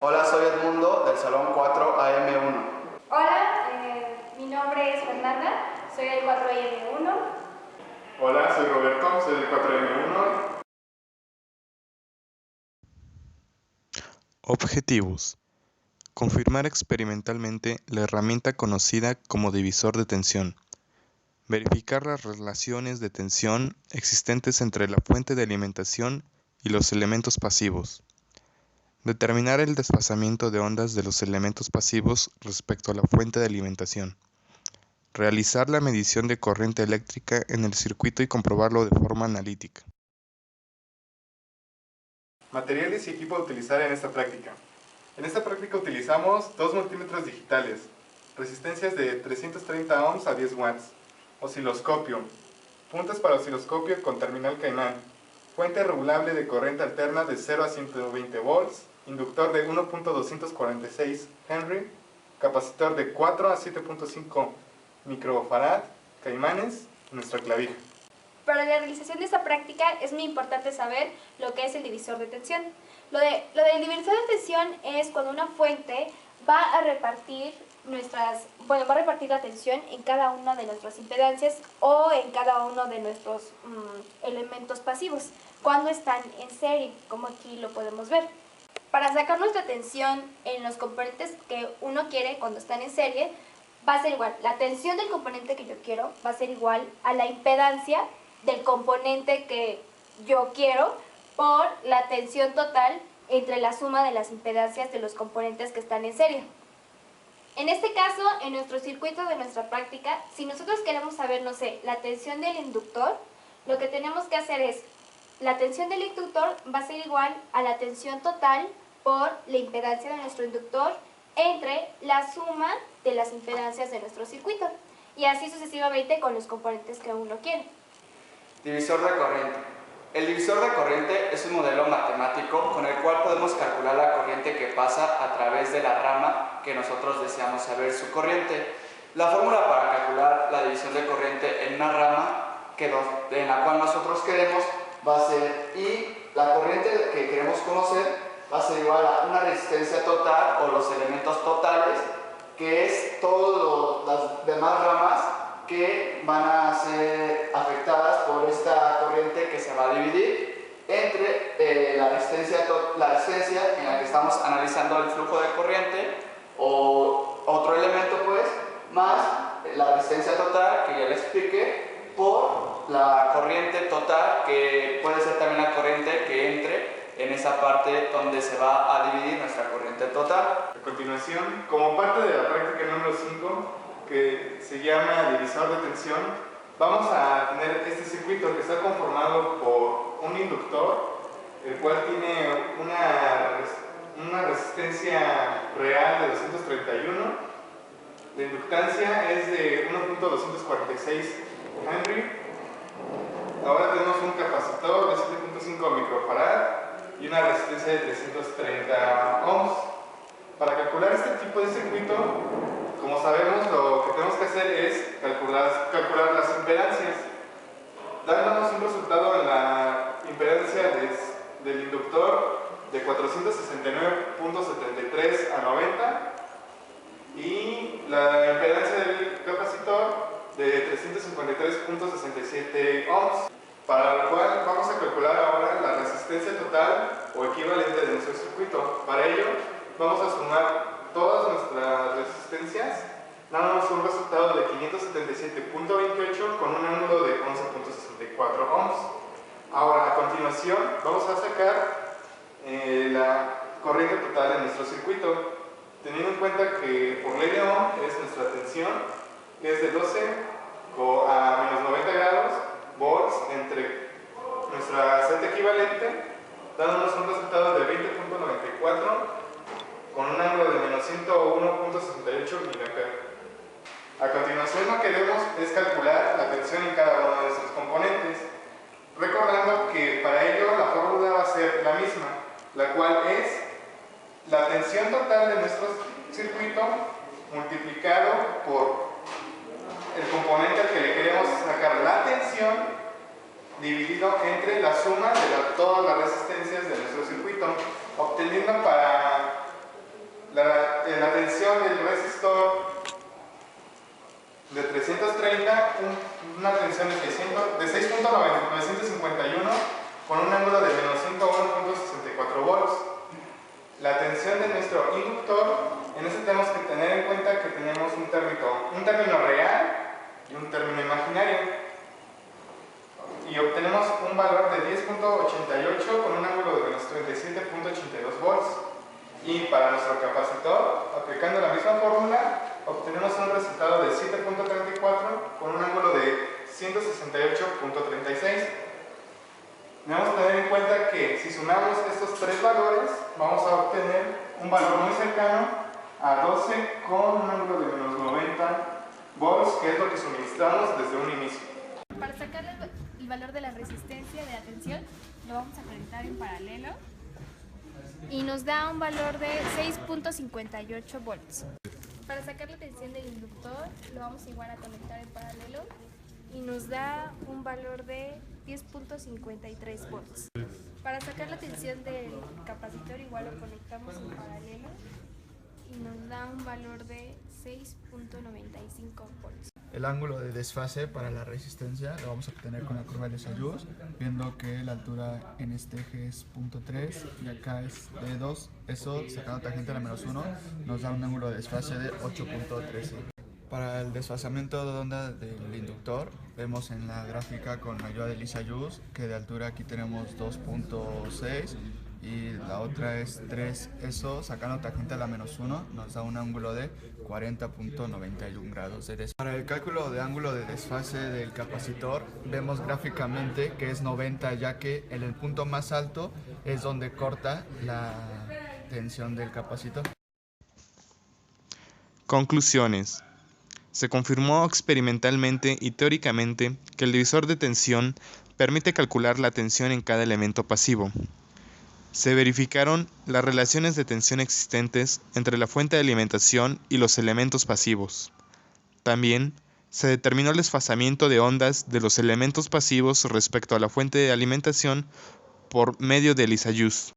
Hola, soy Edmundo del Salón 4AM1. Hola, mi nombre es Fernanda, soy del 4M1. Hola, soy Roberto, soy del 4M1. Objetivos. Confirmar experimentalmente la herramienta conocida como divisor de tensión. Verificar las relaciones de tensión existentes entre la fuente de alimentación y los elementos pasivos. Determinar el desfasamiento de ondas de los elementos pasivos respecto a la fuente de alimentación. Realizar la medición de corriente eléctrica en el circuito y comprobarlo de forma analítica. Materiales y equipo a utilizar en esta práctica. En esta práctica utilizamos dos multímetros digitales, resistencias de 330 ohms a 10 watts, osciloscopio, puntas para osciloscopio con terminal Caimán, fuente regulable de corriente alterna de 0 a 120 volts, inductor de 1.246 Henry, capacitor de 4 a 7.5 microfarad, caimanes, nuestra clavija. Para la realización de esta práctica es muy importante saber lo que es el divisor de tensión. Lo del divisor de tensión es cuando una fuente va a repartir la tensión en cada una de nuestras impedancias o en cada uno de nuestros elementos pasivos, cuando están en serie, como aquí lo podemos ver. Para sacar nuestra tensión en los componentes que uno quiere cuando están en serie, va a ser igual, la tensión del componente que yo quiero va a ser igual a la impedancia del componente que yo quiero por la tensión total entre la suma de las impedancias de los componentes que están en serie. En este caso, en nuestro circuito de nuestra práctica, si nosotros queremos saber, no sé, la tensión del inductor, lo que tenemos que hacer es, la tensión del inductor va a ser igual a la tensión total por la impedancia de nuestro inductor entre la suma de las impedancias de nuestro circuito. Y así sucesivamente con los componentes que uno quiere. Divisor de corriente. El divisor de corriente es un modelo matemático con el cual podemos calcular la corriente que pasa a través de la rama que nosotros deseamos saber su corriente. La fórmula para calcular la división de corriente en una rama en la cual nosotros queremos va a ser I, la corriente que queremos conocer va a ser igual a una resistencia total o los elementos totales, que es todas las demás ramas que van a ser afectadas por esta corriente que se va a dividir entre la resistencia en la que estamos analizando el flujo de corriente o otro elemento pues, más la resistencia total que ya le expliqué por la corriente total que puede ser también la corriente que entre en esa parte donde se va a dividir nuestra corriente total. A continuación, como parte de la práctica número 5, que se llama divisor de tensión, vamos a tener este circuito que está conformado por un inductor, el cual tiene una resistencia real de 231. La inductancia es de 1.246 Henry. Ahora tenemos un capacitor de 7.5 microfarad y una resistencia de 330 ohms. Para calcular este tipo de circuito, como sabemos, lo que tenemos que hacer es calcular las impedancias, dándonos un resultado en la impedancia del inductor de 469.73 a 90 y la impedancia del capacitor de 353.67 ohms, para lo cual vamos a calcular ahora la resistencia total o equivalente de nuestro circuito. Para ello vamos a sumar todas nuestras resistencias, dándonos un resultado de 577.28 con un ángulo de 11.64 ohms. Ahora, a continuación, vamos a sacar la corriente total de nuestro circuito, teniendo en cuenta que por ley de Ohm es nuestra tensión, que es de 12 a menos 90 grados volts entre nuestra Z equivalente, dándonos un resultado de 20.94 con un ángulo de menos 101.68 mA. A continuación, lo que debemos es calcular la tensión en cada uno de nuestros componentes, recordando que para ello la fórmula va a ser la misma, la cual es la tensión total de nuestro circuito multiplicado por el componente al que le queremos sacar la tensión dividido entre la suma de todas las resistencias de nuestro circuito, obteniendo para creación de nuestro inductor, en este tenemos que tener en cuenta que tenemos un término real y un término imaginario. Y obtenemos un valor de 10.88 con un ángulo de menos 37.82 volts. Y para nuestro capacitor, aplicando la misma fórmula, obtenemos un resultado de 7.34 con un ángulo de 168.36. Debemos tener en cuenta que si sumamos estos tres valores, vamos a obtener un valor muy cercano a 12 con un ángulo de menos 90 volts, que es lo que suministramos desde un inicio. Para sacar el valor de la resistencia de la tensión, lo vamos a conectar en paralelo y nos da un valor de 6.58 volts. Para sacar la tensión del inductor, lo vamos igual a conectar en paralelo y nos da un valor de 10.53 volts. Para sacar la tensión del capacitor, igual lo conectamos en paralelo y nos da un valor de 6.95 volts. El ángulo de desfase para la resistencia lo vamos a obtener con la curva de Lissajous, viendo que la altura en este eje es 0.3 y acá es de 2. Eso, sacando tangente a la menos 1, nos da un ángulo de desfase de 8.13. Para el desfasamiento de onda del inductor, vemos en la gráfica con la ayuda de Lissajous que de altura aquí tenemos 2.6 y la otra es 3. Eso, sacando tangente a la menos 1, nos da un ángulo de 40.91 grados de desfase. Para el cálculo de ángulo de desfase del capacitor, vemos gráficamente que es 90, ya que en el punto más alto es donde corta la tensión del capacitor. Conclusiones. Se confirmó experimentalmente y teóricamente que el divisor de tensión permite calcular la tensión en cada elemento pasivo. Se verificaron las relaciones de tensión existentes entre la fuente de alimentación y los elementos pasivos. También se determinó el desfasamiento de ondas de los elementos pasivos respecto a la fuente de alimentación por medio de Lissajous.